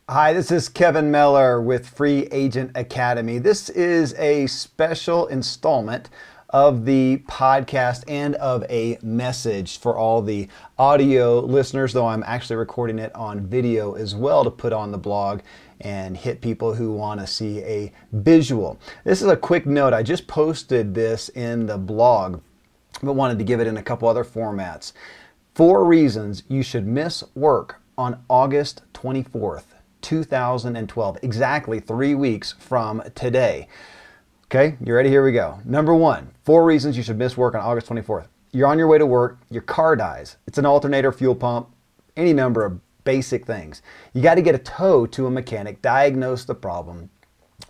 Hi, this is Kevin Miller with Free Agent Academy. This is a special installment of the podcast and of a message for all the audio listeners, though I'm actually recording it on video as well to put on the blog and hit people who want to see a visual. This is a quick note. I just posted this in the blog, but wanted to give it in a couple other formats. 4 reasons you should miss work on August 24th. 2012, exactly 3 weeks from today. Okay, you ready? Here we go. Number 1, 4 reasons you should miss work on August 24th. You're on your way to work, your car dies. It's an alternator, fuel pump, any number of basic things. You got to get a tow to a mechanic, diagnose the problem,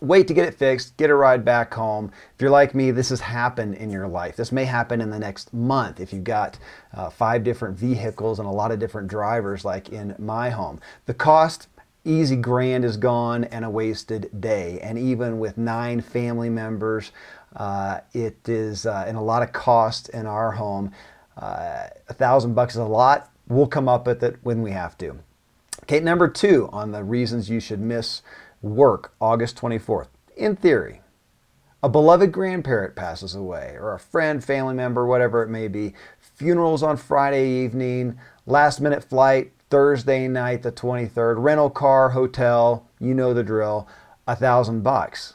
wait to get it fixed, get a ride back home. If you're like me, this has happened in your life. This may happen in the next month if you've got 5 different vehicles and a lot of different drivers like in my home. The cost, easy grand is gone and a wasted day. And even with 9 family members, it is in a lot of cost in our home. $1,000 is a lot. We'll come up with it when we have to. Okay, number 2 on the reasons you should miss work August 24th. In theory, a beloved grandparent passes away, or a friend, family member, whatever it may be. Funerals on Friday evening, last minute flight, Thursday night, the 23rd, rental car, hotel, you know the drill, $1,000.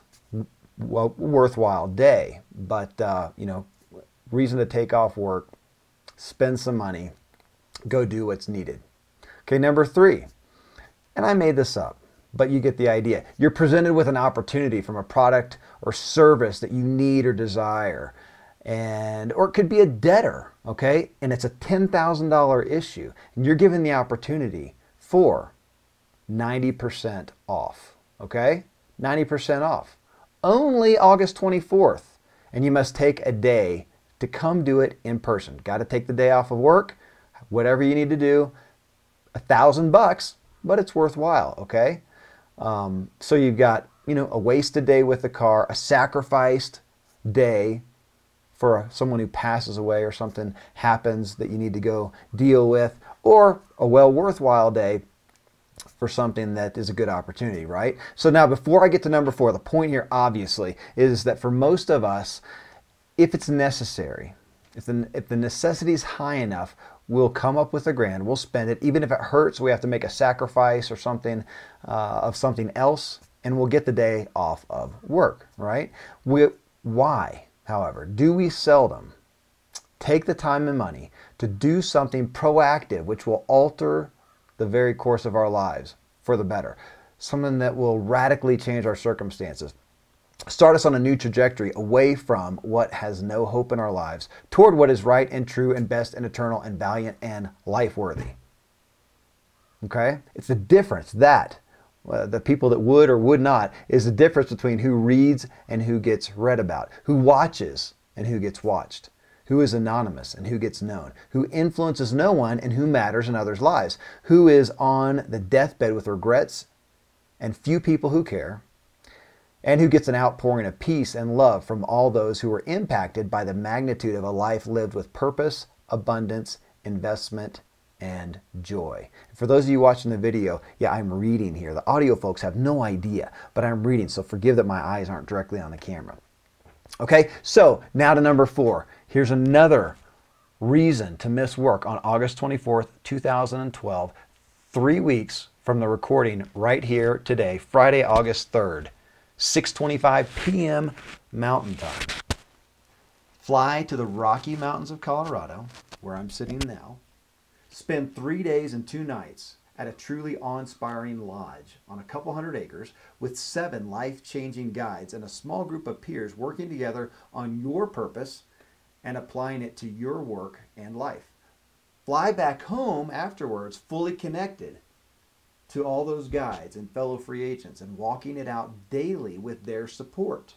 Well, worthwhile day, but reason to take off work, spend some money, go do what's needed. Okay, number 3, and I made this up, but you get the idea. You're presented with an opportunity from a product or service that you need or desire, or it could be a debtor, okay? And it's a $10,000 issue, and you're given the opportunity for 90% off, okay? 90% off. Only August 24th, and you must take a day to come do it in person. Got to take the day off of work, whatever you need to do. $1,000, but it's worthwhile, okay? So you've got, a wasted day with the car, a sacrificed day for someone who passes away or something happens that you need to go deal with, or a worthwhile day for something that is a good opportunity, right? So now before I get to number 4, the point here obviously is that for most of us, if it's necessary, if the necessity is high enough, we'll come up with $1,000, we'll spend it, even if it hurts, we have to make a sacrifice or something of something else, and we'll get the day off of work, right? Why, however, do we seldom take the time and money to do something proactive which will alter the very course of our lives for the better? Something that will radically change our circumstances, start us on a new trajectory away from what has no hope in our lives toward what is right and true and best and eternal and valiant and life-worthy. Okay? It's the difference that the people that would or would not is the difference between who reads and who gets read about, who watches and who gets watched, who is anonymous and who gets known, who influences no one and who matters in others' lives, who is on the deathbed with regrets and few people who care, and who gets an outpouring of peace and love from all those who were impacted by the magnitude of a life lived with purpose, abundance, investment, and joy. For those of you watching the video, yeah, I'm reading here. The audio folks have no idea, but I'm reading, so forgive that my eyes aren't directly on the camera. Okay, so now to number 4. Here's another reason to miss work on August 24th, 2012, 3 weeks from the recording right here today, Friday, August 3rd. 6:25 p.m. Mountain Time. Fly to the Rocky Mountains of Colorado, where I'm sitting now. Spend 3 days and 2 nights at a truly awe-inspiring lodge on a couple hundred acres with 7 life-changing guides and a small group of peers working together on your purpose and applying it to your work and life. Fly back home afterwards fully connected to all those guides and fellow free agents and walking it out daily with their support,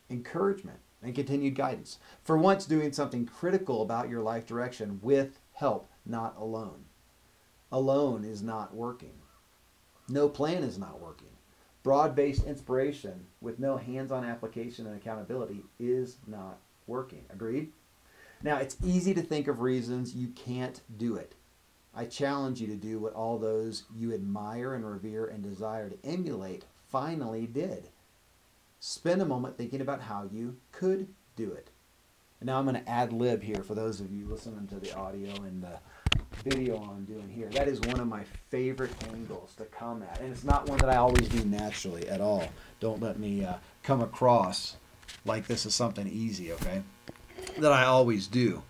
encouragement, and continued guidance. For once, doing something critical about your life direction with help, not alone. Alone is not working. No plan is not working. Broad-based inspiration with no hands-on application and accountability is not working. Agreed? Now, it's easy to think of reasons you can't do it. I challenge you to do what all those you admire and revere and desire to emulate finally did. Spend a moment thinking about how you could do it. And now I'm going to ad lib here for those of you listening to the audio and the video I'm doing here. That is one of my favorite angles to come at. And it's not one that I always do naturally at all. Don't let me come across like this is something easy, okay? That I always do.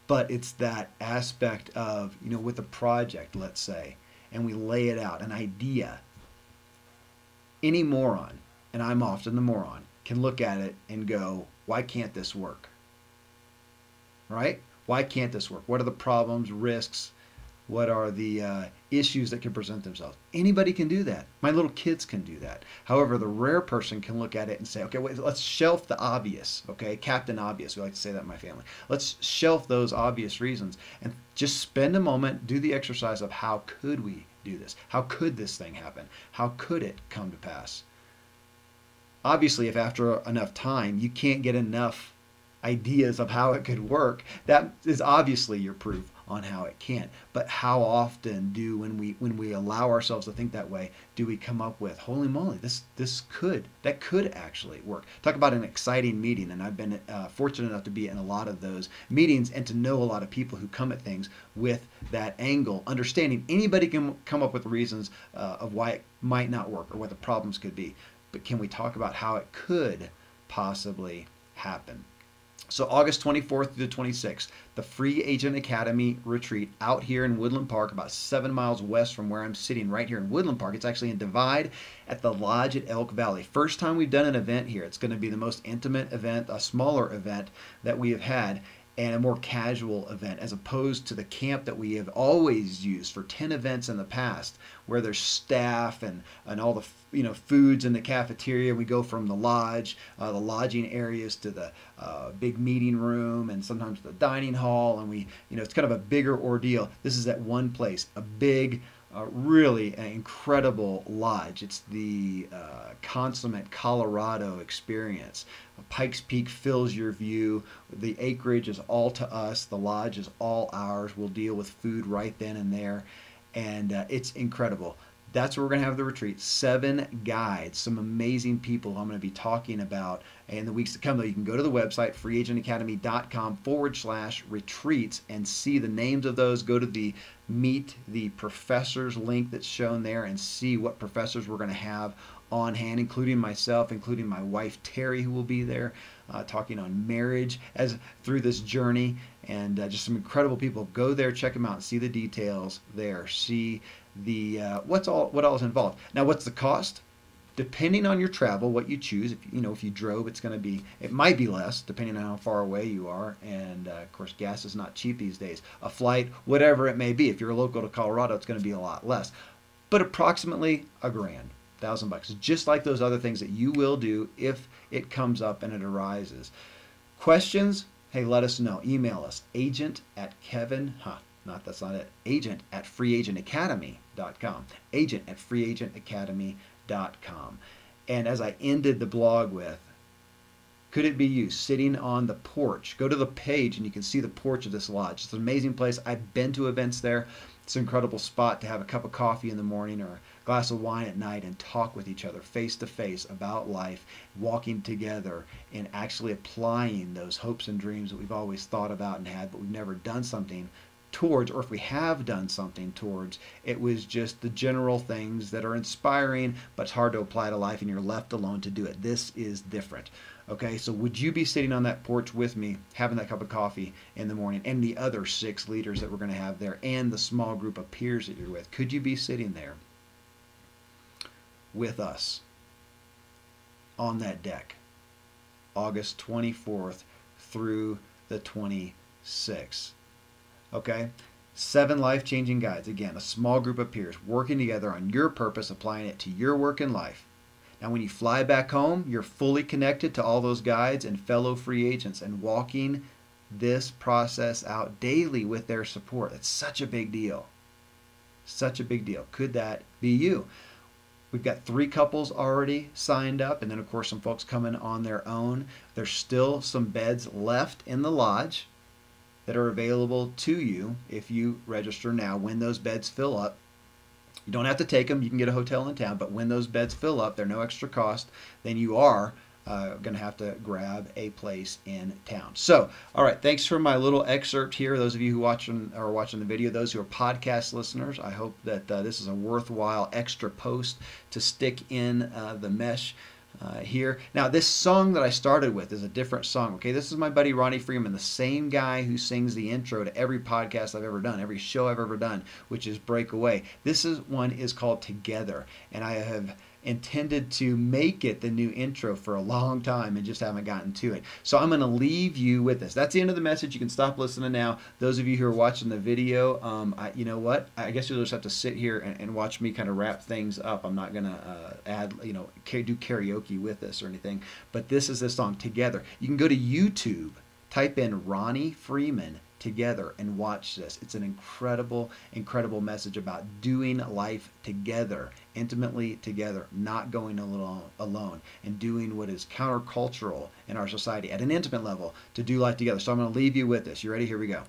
But it's that aspect of, with a project, let's say, and we lay it out, an idea. Any moron, and I'm often the moron, can look at it and go, why can't this work? Right? Why can't this work? What are the problems, risks? What are the issues that can present themselves? Anybody can do that. My little kids can do that. However, the rare person can look at it and say, okay, wait, let's shelf the obvious, okay? Captain Obvious, we like to say that in my family. Let's shelf those obvious reasons and just spend a moment, do the exercise of how could we do this? How could this thing happen? How could it come to pass? Obviously, if after enough time you can't get enough ideas of how it could work, that is obviously your proof on how it can't. But how often when we allow ourselves to think that way, do we come up with, holy moly, that could actually work? Talk about an exciting meeting, and I've been fortunate enough to be in a lot of those meetings and to know a lot of people who come at things with that angle, understanding anybody can come up with reasons of why it might not work or what the problems could be. But can we talk about how it could possibly happen? So August 24th through the 26th, the Free Agent Academy retreat out here in Woodland Park, about 7 miles west from where I'm sitting right here in Woodland Park. It's actually in Divide at the Lodge at Elk Valley. First time we've done an event here. It's going to be the most intimate event, a smaller event that we have had, and a more casual event as opposed to the camp that we have always used for 10 events in the past, where there's staff and all the foods in the cafeteria. We go from the lodge, the lodging areas, to the big meeting room, and sometimes the dining hall, and it's kind of a bigger ordeal. This is at one place, a big, really an incredible lodge. It's the consummate Colorado experience. Pikes Peak fills your view. The acreage is all to us. The lodge is all ours. We'll deal with food right then and there, and it's incredible. That's where we're going to have the retreat. 7 guides, some amazing people I'm going to be talking about in the weeks to come. Though you can go to the website, freeagentacademy.com/retreats, and see the names of those. Go to the Meet the Professors link that's shown there and see what professors we're going to have on hand, including myself, including my wife Terry, who will be there talking on marriage through this journey, and just some incredible people. Go there, check them out, see the details there, see the what all is involved. Now, what's the cost? Depending on your travel, what you choose. If you drove, it might be less depending on how far away you are, and of course gas is not cheap these days. A flight, whatever it may be, if you're local to Colorado, it's going to be a lot less, but approximately $1,000, $1,000, just like those other things that you will do if it comes up and it arises. Questions? Hey, let us know. Email us, agent@freeagentacademy.com. agent@freeagentacademy.com. And as I ended the blog with, could it be you sitting on the porch? Go to the page and you can see the porch of this lodge. It's an amazing place. I've been to events there. It's an incredible spot to have a cup of coffee in the morning or a glass of wine at night and talk with each other face to face about life, walking together and actually applying those hopes and dreams that we've always thought about and had, but we've never done something towards, or if we have done something towards, it was just the general things that are inspiring, but it's hard to apply to life and you're left alone to do it. This is different. Okay, so would you be sitting on that porch with me, having that cup of coffee in the morning, and the other 6 leaders that we're going to have there, and the small group of peers that you're with? Could you be sitting there with us on that deck, August 24th through the 26th? Okay, 7 life-changing guides. Again, a small group of peers working together on your purpose, applying it to your work and life. Now, when you fly back home, you're fully connected to all those guides and fellow free agents and walking this process out daily with their support. It's such a big deal. Such a big deal. Could that be you? We've got 3 couples already signed up, and then, of course, some folks coming on their own. There's still some beds left in the lodge. that are available to you if you register now. When those beds fill up, you don't have to take them. You can get a hotel in town, but when those beds fill up, they're no extra cost. Then you are going to have to grab a place in town. So, all right, thanks for my little excerpt here. Those of you who are watching the video, those who are podcast listeners, I hope that this is a worthwhile extra post to stick in the mesh. Here. Now, this song that I started with is a different song. Okay, this is my buddy Ronnie Freeman, the same guy who sings the intro to every podcast I've ever done, every show I've ever done, which is Breakaway. This one is called Together, and I have intended to make it the new intro for a long time and just haven't gotten to it. So I'm going to leave you with this. That's the end of the message. You can stop listening now. Those of you who are watching the video, you know what? I guess you'll just have to sit here and watch me kind of wrap things up. I'm not going to do karaoke with this or anything, but this is the song, Together. You can go to YouTube, type in Ronnie Freeman Together and watch this. It's an incredible, incredible message about doing life together, intimately together, not going alone, and doing what is countercultural in our society at an intimate level to do life together. So I'm going to leave you with this. You ready? Here we go.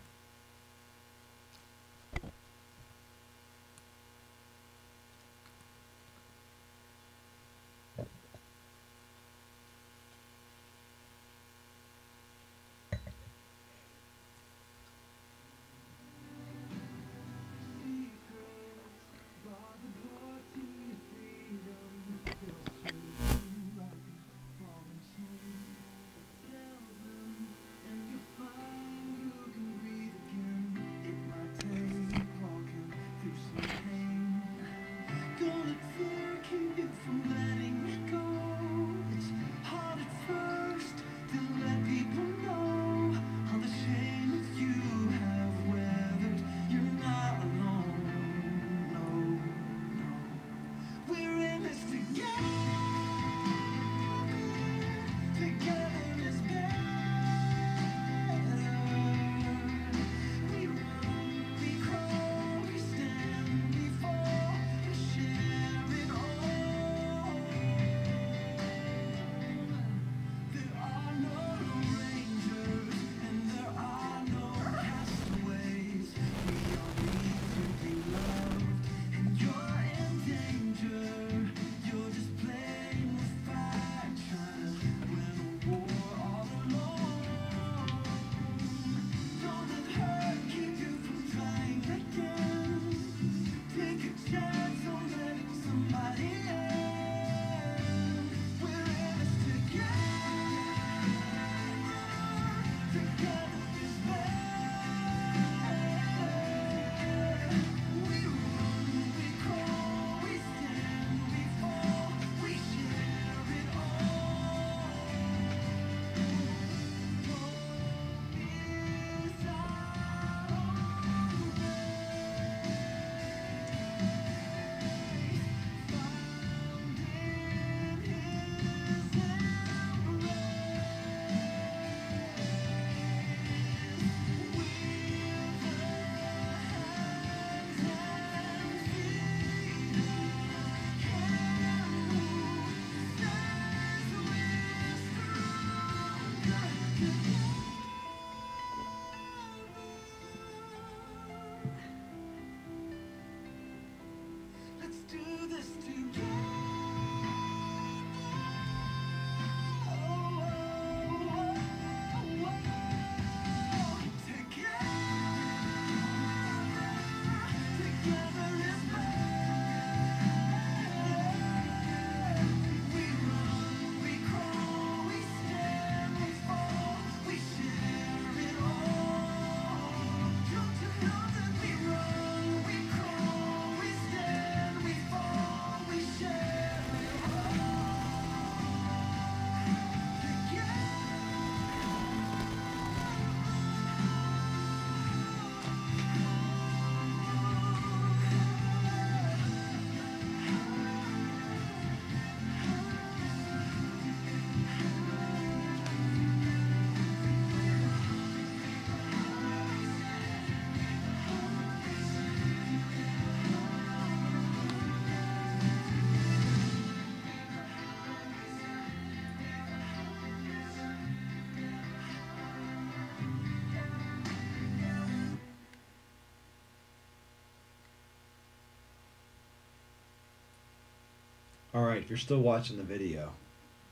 All right, if you're still watching the video,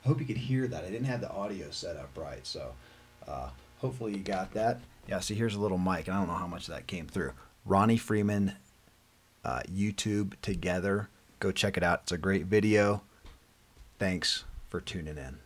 I hope you could hear that. I didn't have the audio set up right, so hopefully you got that. Yeah, see, here's a little mic, and I don't know how much that came through. Ronnie Freeman, YouTube Together. Go check it out. It's a great video. Thanks for tuning in.